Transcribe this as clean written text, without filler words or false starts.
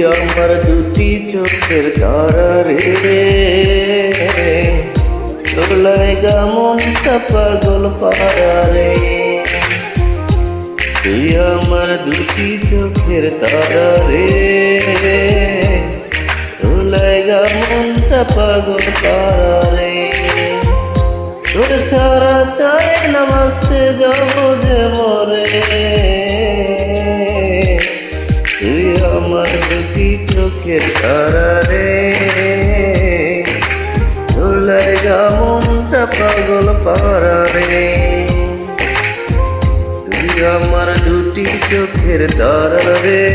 আমার দুটি চোখের তারা রে, তোর লাগা মনটা পাগল পারা রে। তুই আমার দুটি চোখের তারা রে, তোর লাগা মনটা পাগল পারা রে। তোর ছাড়া চাই না বাঁচতে যাবো যে মরে, তুই আমার দুটি চোখের তারা রে, তোর লাগা মনটা পাগল পারা রে। তুই আমার দুটি চোখের তারা রে।